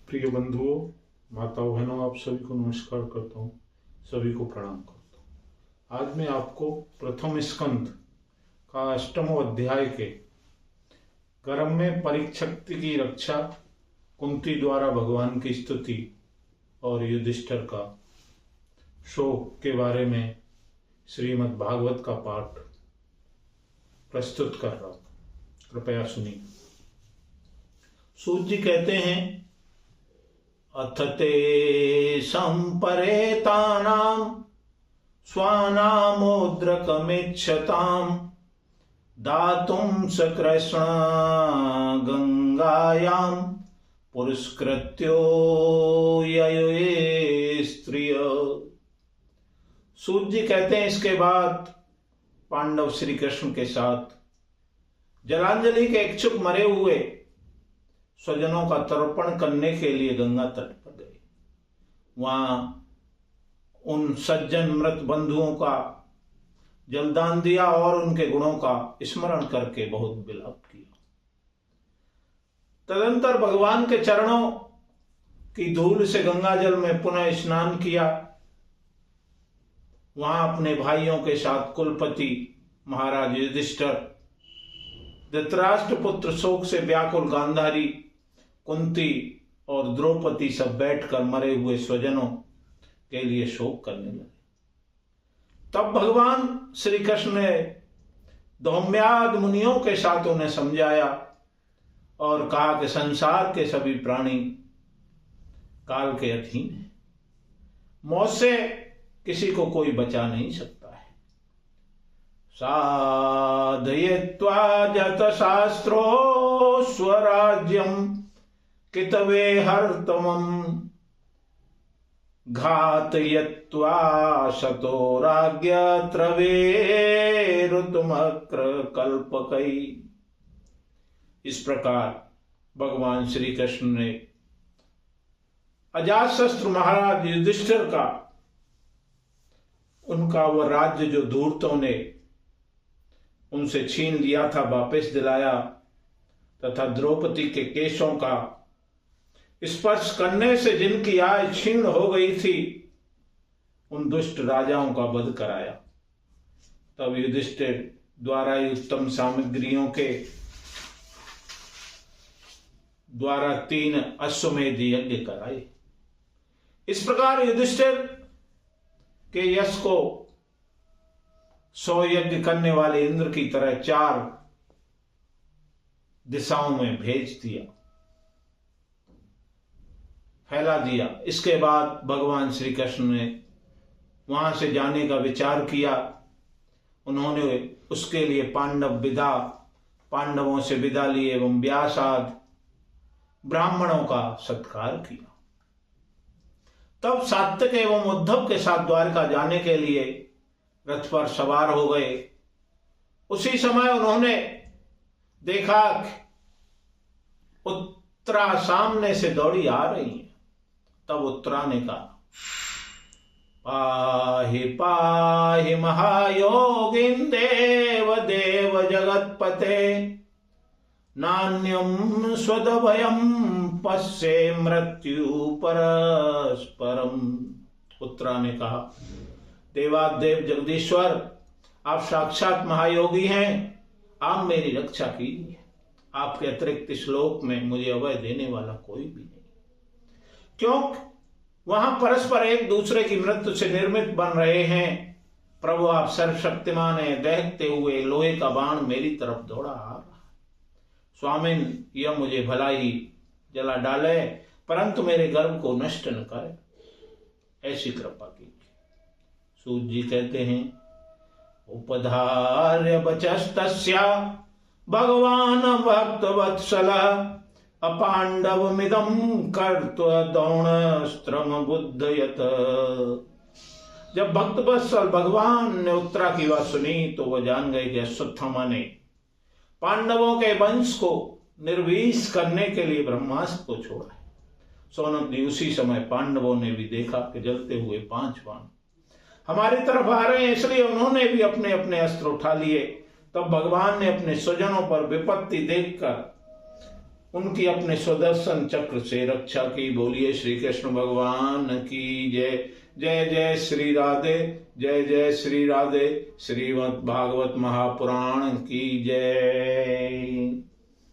प्रिय बंधुओं, माताओं, बहनों, आप सभी को नमस्कार करता हूँ, सभी को प्रणाम करता हूँ। आज मैं आपको प्रथम स्कंद का 8वां अध्याय के गर्भ में परीक्षक की रक्षा, कुंती द्वारा भगवान की स्तुति और युधिष्ठिर का शोक के बारे में श्रीमद् भागवत का पाठ प्रस्तुत कर रहा हूँ। कृपया सुनिए। सूत जी कहते हैं, अथ ते संपरेतानां स्वानामोद्रकमिच्छतां दातुं स कृष्ण गंगायां पुरस्कृत्यो ययुये स्त्रिय। सूत जी कहते हैं, इसके बाद पांडव श्री कृष्ण के साथ जलांजलि के इच्छुक मरे हुए स्वजनों का तर्पण करने के लिए गंगा तट पर गए। वहां उन सज्जन मृत बंधुओं का जलदान दिया और उनके गुणों का स्मरण करके बहुत विलाप किया। तदंतर भगवान के चरणों की धूल से गंगा जल में पुनः स्नान किया। वहां अपने भाइयों के साथ कुलपति महाराज युधिष्ठिर, धृतराष्ट्र पुत्र शोक से व्याकुल गांधारी, कुंती और द्रौपदी सब बैठकर मरे हुए स्वजनों के लिए शोक करने लगे। तब भगवान श्री कृष्ण ने धौम्याद मुनियों के साथ उन्हें समझाया और कहा कि संसार के सभी प्राणी काल के अधीन हैं। मौत से किसी को कोई बचा नहीं सकता है। साधयित्वा जत शास्त्रो स्वराज्यम कितवे हर्तमं घातयित्वा शतो राज्ञ त्रवे ऋतुमक्र कल्पकै। इस प्रकार भगवान श्री कृष्ण ने अजातशत्रु महाराज युधिष्ठिर का, उनका वह राज्य जो धूर्तों ने उनसे छीन लिया था, वापस दिलाया तथा द्रौपदी के केशों का स्पर्श करने से जिनकी आय छीन हो गई थी, उन दुष्ट राजाओं का वध कराया। तब युधिष्ठिर द्वारा उत्तम सामग्रियों के द्वारा 3 अश्वमेध यज्ञ कराए। इस प्रकार युधिष्ठिर के यश को 100 यज्ञ करने वाले इंद्र की तरह 4 दिशाओं में भेज दिया, फैला दिया। इसके बाद भगवान श्री कृष्ण ने वहां से जाने का विचार किया। उन्होंने उसके लिए पांडवों से विदा ली एवं व्यास आदि ब्राह्मणों का सत्कार किया। तब सात्विक एवं उद्धव के साथ द्वारका जाने के लिए रथ पर सवार हो गए। उसी समय उन्होंने देखा उत्तरा सामने से दौड़ी आ रही है। तब उत्तरा ने कहा, पाहि पाहि महायोगिन देव देव जगतपते नान्यम स्वदभयम पश्ये मृत्यु परस्परम। उत्तरा ने कहा, देवादेव जगदीश्वर, आप साक्षात महायोगी हैं, आप मेरी रक्षा कीजिए। आपके अतिरिक्त इस लोक में मुझे अभय देने वाला कोई भी नहीं, क्योंकि वहां परस्पर एक दूसरे की मृत्यु से निर्मित बन रहे हैं। प्रभु, आप सर्वशक्तिमान हैं। दहकते हुए लोहे का बाण मेरी तरफ दौड़ा आ रहा है। स्वामिन, यह मुझे भला ही जला डाले, परंतु मेरे गर्भ को नष्ट न करे, ऐसी कृपा कीजिए। सूत जी कहते हैं, उपधार्य वचस्तस्या भगवान भक्त वत्सलः अपांडवमिदं कर्त्वा द्रोणस्त्रम बुद्धयत। जब भक्त वत्सल भगवान ने उत्तरा की बात सुनी तो वह जान गए कि अश्वत्थामा ने पांडवों के वंश को निर्वीस करने के लिए ब्रह्मास्त्र को छोड़ा है। सोनक जी, उसी समय पांडवों ने भी देखा कि जलते हुए 5 बाण हमारी तरफ आ रहे हैं, इसलिए उन्होंने भी अपने अपने अस्त्र उठा लिए। तब भगवान ने अपने स्वजनों पर विपत्ति देखकर उनकी अपने सुदर्शन चक्र से रक्षा की। बोलिए श्री कृष्ण भगवान की जय। जय जय श्री राधे, जय जय श्री राधे। श्रीमद् भागवत महापुराण की जय।